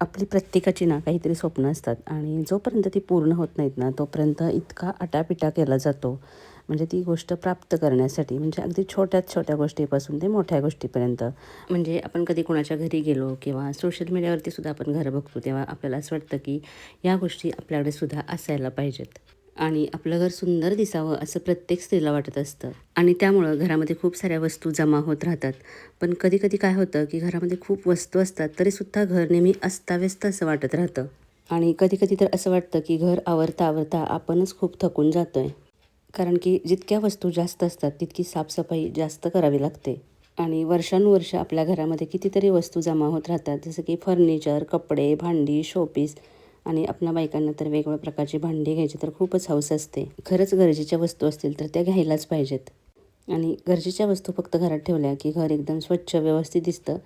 आपली प्रत्येकाची ना काहीतरी स्वप्न असतात आणि जोपर्यंत ती पूर्ण होत नाहीत ना तोपर्यंत इतका आटापिटा केला जातो. म्हणजे ती गोष्ट प्राप्त करण्यासाठी म्हणजे अगदी छोट्यात छोट्या गोष्टीपासून ते मोठ्या गोष्टीपर्यंत. म्हणजे आपण कधी कोणाच्या घरी गेलो किंवा सोशल मीडियावरती सुद्धा आपण घरं बघतो तेव्हा आपल्याला असं वाटतं की या गोष्टी आपल्याकडे सुद्धा असायला पाहिजेत. आणि आपलं घर सुंदर दिसावं असं प्रत्येक स्त्रीला वाटत असतं आणि त्यामुळं घरामध्ये खूप साऱ्या वस्तू जमा होत राहतात. पण कधी-कधी काय होतं, की घरामध्ये खूप वस्तू असतात, तरीसुद्धा घर नेहमी अस्ताव्यस्त असं वाटत राहतं. आणि कधी-कधी तर असं वाटतं, की घर आवरता-आवरता आपणच खूप थकून जातोय. कारण की जितक्या वस्तू जास्त असतात, तितकी साफसफाई जास्त करावी लागते. आणि वर्षानुवर्ष आपल्या घरामध्ये कितीतरी वस्तू जमा होत राहतात. जसं की फर्निचर, कपडे, भांडी, शोपीस आणि आपल्या बायकांना तर वेगवेगळ्या प्रकारची भांडी घ्यायची तर खूपच हौस असते. खरंच गरजेच्या वस्तू असतील तर त्या घ्यायलाच पाहिजेत. आणि गरजेच्या वस्तू फक्त घरात ठेवल्या की घर एकदम स्वच्छ व्यवस्थित दिसतं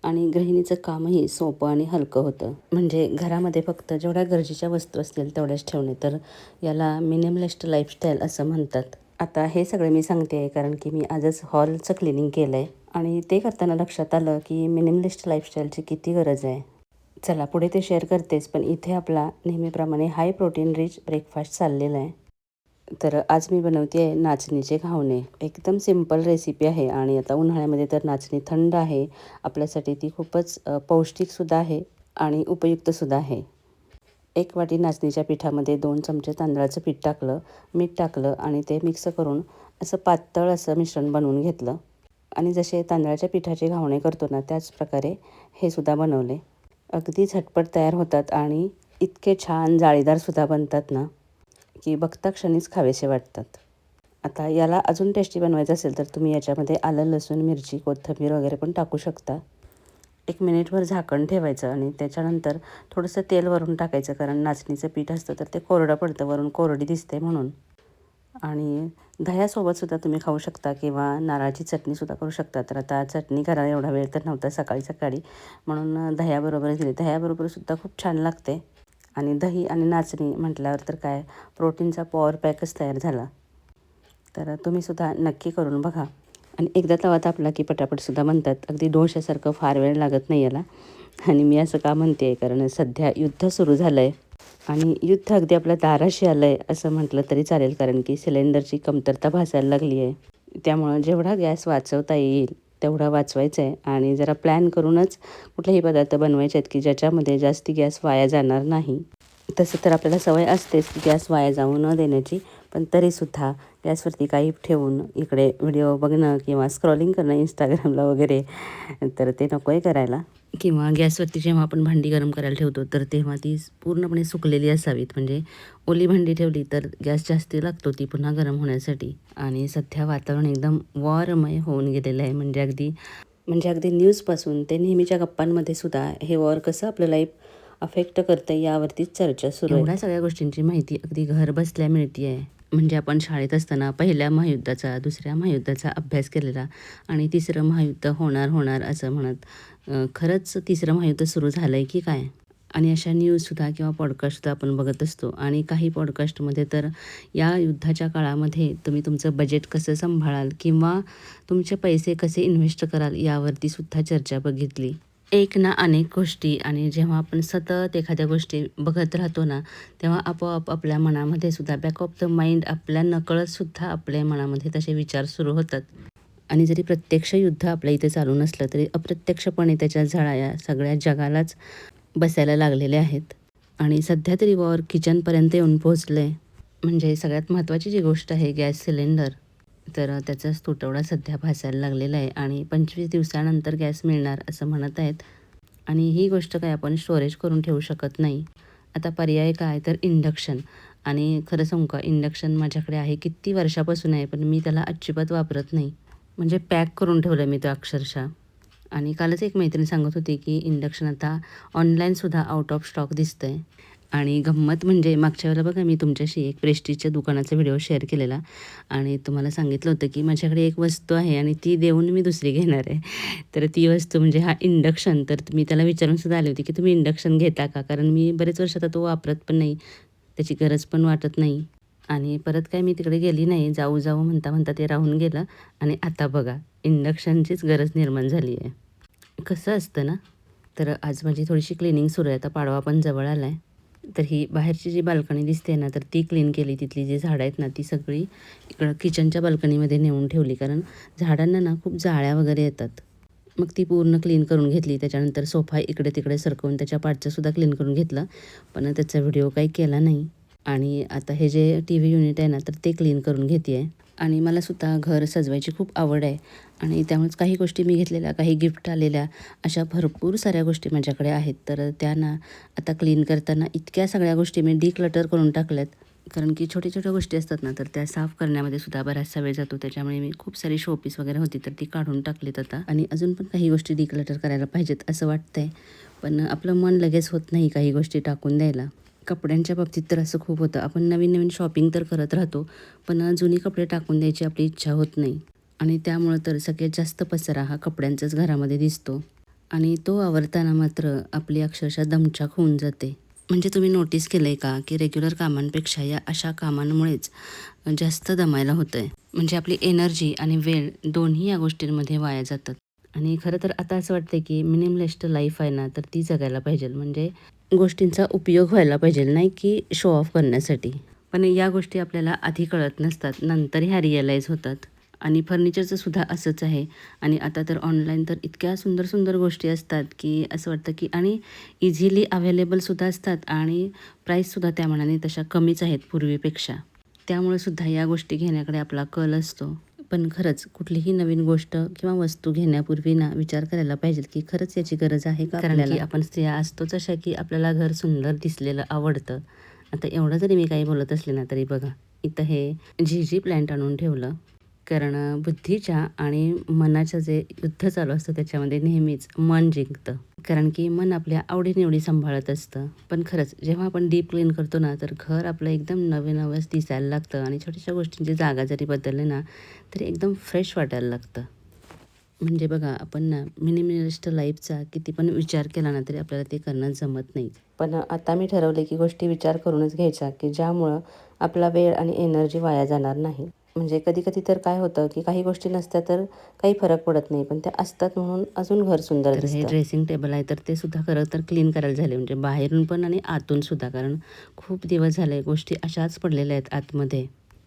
आणि गृहिणीचं कामही सोपं आणि हलकं होतं. म्हणजे घरामध्ये फक्त जेवढ्या गरजेच्या वस्तू असतील तेवढ्याच ठेवणे, तर याला मिनिमलिस्ट लाईफस्टाईल असं म्हणतात. आता हे सगळं मी सांगते आहे कारण की मी आजच हॉलचं क्लिनिंग केलं आहे आणि ते करताना लक्षात आलं की मिनिमलिस्ट लाईफस्टाईलची किती गरज आहे. चला पुढे ते शेअर करतेच, पण इथे आपला नेहमीप्रमाणे हाय प्रोटीन रिच ब्रेकफास्ट चाललेला आहे. तर आज मी बनवते आहे नाचणीचे घावणे. एकदम सिंपल रेसिपी आहे आणि आता उन्हाळ्यामध्ये तर नाचणी थंड आहे. आपल्यासाठी ती खूपच पौष्टिकसुद्धा आहे आणि उपयुक्तसुद्धा आहे. 1 वाटी नाचणीच्या पिठामध्ये 2 चमचे तांदळाचं पीठ टाकलं, मीठ टाकलं आणि ते मिक्स करून असं पातळ असं मिश्रण बनवून घेतलं. आणि जसे तांदळाच्या पिठाचे घावणे करतो ना, त्याच प्रकारे हे सुद्धा बनवले. अगदी झटपट तयार होतात आणि इतके छान जाळीदारसुद्धा बनतात ना, की बघता क्षणीच खावेसे वाटतात. आता याला अजून टेस्टी बनवायचं असेल तर तुम्ही याच्यामध्ये आलं, लसूण, मिरची, कोथिंबीर वगैरे पण टाकू शकता. 1 मिनिटभर झाकण ठेवायचं आणि त्याच्यानंतर थोडंसं तेल वरून टाकायचं कारण नाचणीचं पीठ असतं तर ते कोरडं पडतं, वरून कोरडी दिसते म्हणून. आणि दह्यासोबतसुद्धा तुम्ही खाऊ शकता किंवा नारळाची चटणीसुद्धा करू शकता. तर आता चटणी करायला एवढा वेळ तर नव्हता सकाळी म्हणून दह्याबरोबर दिली. दह्याबरोबरसुद्धा खूप छान लागते. आणि दही आणि नाचणी म्हटल्यावर तर काय प्रोटीनचा पॉवर पॅकच तयार झाला. तर तुम्हीसुद्धा नक्की करून बघा. आणि एकदा तवा तापला की पटापटसुद्धा बनतात. अगदी डोश्यासारखं फार वेळ लागत नाही याला. आणि मी असं का म्हणते आहे कारण सध्या युद्ध सुरू झालं आहे आणि युद्ध अगदी आपल्या दाराशी आलं आहे असं म्हटलं तरी चालेल कारण की सिलेंडरची कमतरता भासायला लागली आहे. त्यामुळं जेवढा गॅस वाचवता येईल तेवढा वाचवायचा आहे आणि जरा प्लॅन करूनच कुठलेही पदार्थ बनवायचे आहेत की ज्याच्यामध्ये जास्ती गॅस वाया जाणार नाही. तसं तर आपल्याला सवय असतेच की गॅस वाया जाऊ न देण्याची, पण तरीसुद्धा गॅसवरती काही ठेवून इकडे व्हिडिओ बघणं किंवा स्क्रॉलिंग करणं Instagramला वगैरे, तर ते नको आहे करायला. किंवा गॅसवरती जेव्हा आपण भांडी गरम करायला ठेवतो तर तेव्हा ती पूर्णपणे सुकलेली असावीत. म्हणजे ओली भांडी ठेवली तर गॅस जास्ती लागतो ती पुन्हा गरम होण्यासाठी. आणि सध्या वातावरण एकदम वॉरमय होऊन गेलेलं आहे. म्हणजे अगदी न्यूजपासून ते नेहमीच्या गप्पांमध्ये सुद्धा हे वॉर कसं आपलं लाईफ अफेक्ट करतं यावरतीच चर्चा सुरू आहे. एवढ्या सगळ्या गोष्टींची माहिती अगदी घर बसल्या मिळते आहे. म्हणजे आपण शाळेत असताना पहिल्या महायुद्धाचा, दुसऱ्या महायुद्धाचा अभ्यास केलेला आणि तिसरं महायुद्ध होणार असं म्हणत खरंच तिसरं महायुद्ध सुरू झालं आहे की काय? आणि अशा न्यूजसुद्धा किंवा पॉडकास्टसुद्धा आपण बघत असतो आणि काही पॉडकास्टमध्ये तर या युद्धाच्या काळामध्ये तुम्ही तुमचं बजेट कसं सांभाळाल किंवा तुमचे पैसे कसे इन्व्हेस्ट कराल यावरती सुद्धा चर्चा बघितली. एक ना अनेक गोष्टी आणि जेव्हा आपण सतत एखाद्या गोष्टी बघत राहतो ना, तेव्हा आपोआप आपल्या मनामध्ये सुद्धा बॅक ऑफ द माइंड आपल्या नकळतसुद्धा आपल्या मनामध्ये तसे विचार सुरू होतात. आणि जरी प्रत्यक्ष युद्ध आपल्या इथे चालू नसलं तरी अप्रत्यक्षपणे त्याच्या झळा या सगळ्या जगालाच बसायला लागलेले आहेत. आणि सध्या तरी वॉर किचनपर्यंत येऊन पोहोचलं आहे. म्हणजे सगळ्यात महत्त्वाची जी गोष्ट आहे गॅस सिलेंडर, तर त्याचाच तुटवडा सध्या भासायला लागलेला आहे आणि 25 दिवसानंतर गॅस मिळणार असं म्हणत आहेत. आणि ही गोष्ट काय आपण स्टोरेज करून ठेवू शकत नाही. आता पर्याय काय तर इंडक्शन. आणि खरं सांगू का इंडक्शन माझ्याकडे आहे किती वर्षापासून आहे, पण मी त्याला अजिबात वापरत नाही. म्हणजे पॅक करून ठेवलं मी ते अक्षरशः. आणि कालच एक मैत्रीण सांगत होती की इंडक्शन आता ऑनलाईनसुद्धा आउट ऑफ स्टॉक दिसतंय. आणि गंमत म्हणजे मागच्या वेळेला बघा मी तुमच्याशी एक प्रेस्टिजच्या दुकानाचा व्हिडिओ शेअर केलेला आणि तुम्हाला सांगितलं होतं की माझ्याकडे एक वस्तू आहे आणि ती देऊन मी दुसरी घेणार आहे. तर ती वस्तू म्हणजे हा इंडक्शन. तर मी त्याला विचारूनसुद्धा आले होते की तुम्ही इंडक्शन घेता का? कारण मी बरेच वर्ष आता तो वापरत पण नाही, त्याची गरज पण वाटत नाही. आणि परत काय मी तिकडे गेली नाही. जाऊ म्हणता ते राहून गेलं आणि आता बघा इंडक्शनचीच गरज निर्माण झाली आहे. कसं असतं ना, तर आज माझी थोडीशी क्लिनिंग सुरू आहे. आता पाडवा पण जवळ आला आहे. तर ही बाहेरची जी बाल्कनी दिसते ना, तर ती क्लीन केली. तिथली जी झाडं आहेत ना, ती सगळी इकडं किचनच्या बाल्कनीमध्ये नेऊन ठेवली. कारण झाडांना ना खूप जाळ्या वगैरे येतात. मग ती पूर्ण क्लीन करून घेतली. त्याच्यानंतर सोफा इकडे-तिकडे सरकवून त्याच्या पार्टचंसुद्धा क्लीन करून घेतलं. पण त्याचा व्हिडिओ काही केला नाही. आणि आता हे जे टीव्ही युनिट आहे ना, तर ते क्लीन करून घेते आहे. आणि मला सुद्धा घर सजवायची खूप आवड आहे. आणि त्यामुळेच काही गोष्टी मी घेतलेल्या, काही गिफ्ट आलेल्या, अशा भरपूर साऱ्या गोष्टी माझ्याकडे आहेत. तर त्या ना आता क्लीन करताना इतक्या सगळ्या गोष्टी मी डिक्लटर करून टाकल्यात. कारण की छोट्या-छोट्या गोष्टी असतात ना, तर त्या साफ करण्यामध्ये सुद्धा बराचसा वेळ जातो. त्याच्यामुळे मी खूप सारी शोपीस वगैरे होती, तर ती काढून टाकलीत आता. आणि अजून पण काही गोष्टी डिक्लटर करायला पाहिजेत असं वाटतंय. पण आपलं मन लगेच होत नाही काही गोष्टी टाकून द्यायला. कपड्यांच्या बाबतीत तर असं खूप होतं. आपण नवीन-नवीन शॉपिंग तर करत राहतो, पण जुनी कपडे टाकून द्यायची आपली इच्छा होत नाही. आणि त्यामुळं तर सगळ्यात जास्त पसारा हा कपड्यांचाच घरामध्ये दिसतो. आणि तो आवरताना मात्र आपली अक्षरशः दमछाक होऊन जाते. म्हणजे तुम्ही नोटीस केलं आहे का, की रेग्युलर कामांपेक्षा या अशा कामांमुळेच जास्त दमायला होतं आहे. म्हणजे आपली एनर्जी आणि वेळ दोन्ही या गोष्टींमध्ये वाया जातात. आणि खरं तर आता असं वाटतं की मिनिमलिस्ट लाईफ आहे ना, तर ती जगायला पाहिजे. म्हणजे गोष्टींचा उपयोग व्हायला पाहिजे, नाही की शो ऑफ करण्यासाठी. पण या गोष्टी आपल्याला आधी कळत नसतात, नंतर ह्या रिअलाईज होतात. आणि फर्निचरचं सुद्धा असंच आहे. आणि आता तर ऑनलाईन तर इतक्या सुंदर सुंदर गोष्टी असतात की असं वाटतं की आणि इझिली अवेलेबलसुद्धा असतात आणि प्राईससुद्धा त्या मानाने तशा कमीच आहेत पूर्वीपेक्षा. त्यामुळे सुद्धा या गोष्टी घेण्याकडे आपला कल असतो. पण खरंच कुठलीही नवीन गोष्ट किंवा वस्तू घेण्यापूर्वी ना विचार करायला पाहिजे की खरंच याची गरज आहे का आपल्याला. कारण की आपण स्त्रिया असतोच अशा की आपल्याला घर सुंदर दिसलेलं आवडतं. आता एवढं जरी मी काही बोलत असले ना, तरी बघा इथं हे झिझी प्लॅन्ट आणून ठेवलं. कारण बुद्धीच्या आणि मनाचं जे युद्ध चालू असतं त्याच्यामध्ये नेहमीच मन जिंकतं. कारण की मन आपल्या आवडीनिवडी सांभाळत असतं. पण खरंच जेव्हा आपण डीप क्लीन करतो ना, तर घर आपलं एकदम नवे-नवंच दिसायला लागतं आणि छोट्याशा गोष्टींची जागा जरी बदलली ना, तरी एकदम फ्रेश वाटायला लागतं. म्हणजे बघा आपण ना मिनिमलिस्ट लाईफचा किती पण विचार केला ना, तरी आपल्याला ते करणं जमत नाही. पण आता मी ठरवले की गोष्टी विचार करूनच घ्यायच्या, की ज्यामुळं आपला वेळ आणि एनर्जी वाया जाणार नाही. म्हणजे कधी-कधी तर काय होतं, की काही गोष्टी नसत्या तर काही फरक पडत नाही. पण त्या असतात म्हणून अजून घर सुंदर दिसतं. तर हे ड्रेसिंग टेबल आहे, तर ते सुद्धा खरं तर क्लीन करायला झाले. म्हणजे बाहेरून पण आणि आतून सुद्धा. कारण खूप दिवस झाले गोष्टी अशाच पडलेल्या आहेत आतमध्ये.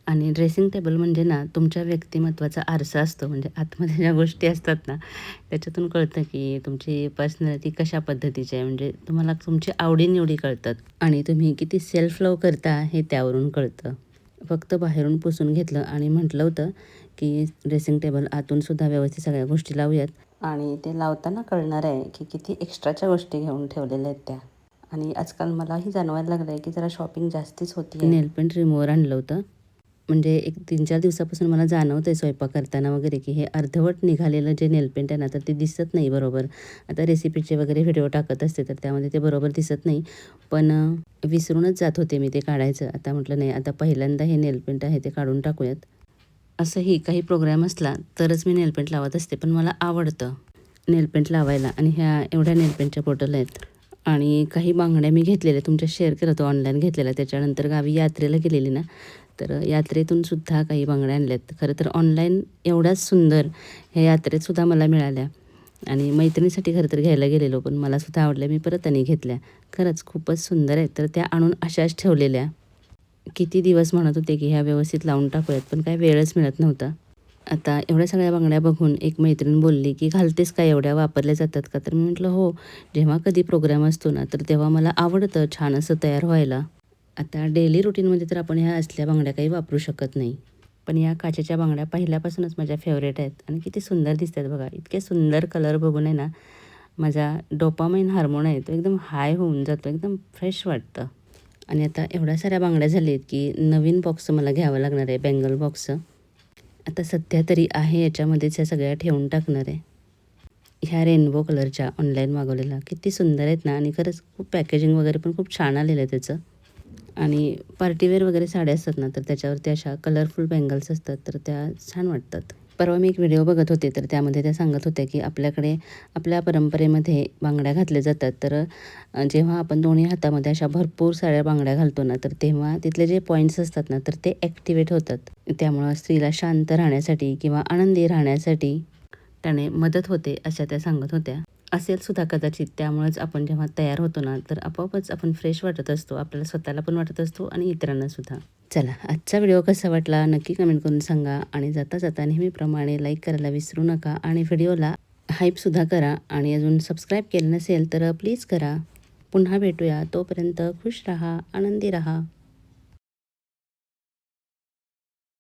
आणि ड्रेसिंग टेबल म्हणजे ना तुमच्या व्यक्तिमत्त्वाचा आरसा असतो. म्हणजे आतमध्ये ज्या गोष्टी असतात ना, त्याच्यातून कळतं की तुमची पर्सनॅलिटी कशा पद्धतीची आहे. म्हणजे तुम्हाला तुमची आवडीनिवडी कळतात आणि तुम्ही किती सेल्फ लव्ह करता हे त्यावरून कळतं. फक्त बाहेरून पुसून घेतलं आणि म्हटलं होतं की ड्रेसिंग टेबल आतून सुद्धा व्यवस्थित सगळ्या गोष्टी लावूयात. आणि ते लावताना कळणार आहे की किती एक्स्ट्राच्या गोष्टी घेऊन ठेवलेल्या आहेत त्या. आणि आजकाल मलाही जाणवायला लागलं आहे की जरा शॉपिंग जास्तीच होती आहे. नेल पेंट रिमूव्हर आणलं होतं. म्हणजे एक 3-4 दिवसापासून मला जाणवतं आहे स्वयंपाक करताना वगैरे की हे अर्धवट निघालेलं जे नेलपेंट आहे ना, तर ते दिसत नाही बरोबर. आता रेसिपीचे वगैरे व्हिडिओ टाकत असते, तर त्यामध्ये ते बरोबर दिसत नाही. पण विसरूनच जात होते मी ते काढायचं. आता म्हटलं नाही, आता पहिल्यांदा हे नेलपेंट आहे ते काढून टाकूयात. असंही काही प्रोग्राम असला तरच मी नेलपेंट लावत असते, पण मला आवडतं नेलपेंट लावायला. आणि ह्या एवढ्या नेलपेंटच्या बॉटल आहेत. आणि काही बांगड्या मी घेतलेल्या तुमच्या शेअर केलं होतं ऑनलाईन घेतलेल्या. त्याच्यानंतर गावी यात्रेला गेलेली ना, तर यात्रेतून सुद्धा काही बांगड्या आणल्यात. खरं तर ऑनलाईन एवढ्याच सुंदर ह्या यात्रेत सुद्धा मला मिळाल्या. आणि मैत्रिणीसाठी खरं तर घ्यायला गेलेलो, पण मला सुद्धा आवडल्या. मी परत आणि घेतल्या. खरंच खूपच सुंदर आहेत. तर त्या आणून अशाच ठेवलेल्या. किती दिवस म्हणत होते की ह्या व्यवस्थित लावून टाकूयात, पण काही वेळच मिळत नव्हता. आता एवढ्या सगळ्या बांगड्या बघून एक मैत्रीण बोलली की घालतेस का, एवढ्या वापरल्या जातात का? तर मी म्हटलं हो, जेव्हा कधी प्रोग्राम असतो ना, तर तेव्हा मला आवडतं छान असं तयार व्हायला. आता डेली रुटीनमध्ये तर आपण ह्या असल्या बांगड्या काही वापरू शकत नाही. पण या काचेच्या बांगड्या पहिल्यापासूनच माझ्या फेवरेट आहेत आणि किती सुंदर दिसतात बघा. इतके सुंदर कलर बघून आहे ना, माझा डोपामाइन हार्मोन आहे तो एकदम हाय होऊन जातो, एकदम फ्रेश वाटतं. आणि आता एवढ्या साऱ्या बांगड्या झाल्या आहेत की नवीन बॉक्स मला घ्यावं लागणार आहे, बँगल बॉक्स. आता सध्या तरी आहे याच्यामध्येच ह्या सगळ्या ठेवून टाकणार आहे. ह्या रेनबो कलरच्या ऑनलाईन मागवलेल्या किती सुंदर आहेत ना, आणि खरंच खूप पॅकेजिंग वगैरे पण खूप छान आलेलं आहे त्याचं. आणि पार्टीवेअर वगैरे साड्या असतात ना, तर त्याच्यावरती अशा कलरफुल बँगल्स असतात, तर त्या छान वाटतात. परवा मी एक व्हिडिओ बघत होते, तर त्यामध्ये त्या सांगत होत्या की आपल्याकडे आपल्या परंपरेमध्ये बांगड्या घातल्या जातात. तर जेव्हा आपण दोन्ही हातामध्ये अशा भरपूर साऱ्या बांगड्या घालतो ना, तर तेव्हा तिथले जे पॉईंट्स असतात ना, तर ते ॲक्टिवेट होतात. त्यामुळं स्त्रीला शांत राहण्यासाठी किंवा आनंदी राहण्यासाठी त्याने मदत होते, अशा त्या सांगत होत्या. असेल सुद्धा कदाचित. त्यामुळेच आपण जेव्हा तयार होतो ना, तर आपोआपच आपण फ्रेश वाटत असतो. आपल्याला स्वतःला पण वाटत असतो आणि इतरांनासुद्धा. चला, आजचा व्हिडिओ कसा वाटला नक्की कमेंट करून सांगा आणि जाता जाता नेहमीप्रमाणे लाईक करायला विसरू नका आणि व्हिडिओला हाईपसुद्धा करा आणि अजून सबस्क्राईब केलं नसेल तर प्लीज करा. पुन्हा भेटूया. तोपर्यंत खुश राहा, आनंदी राहा.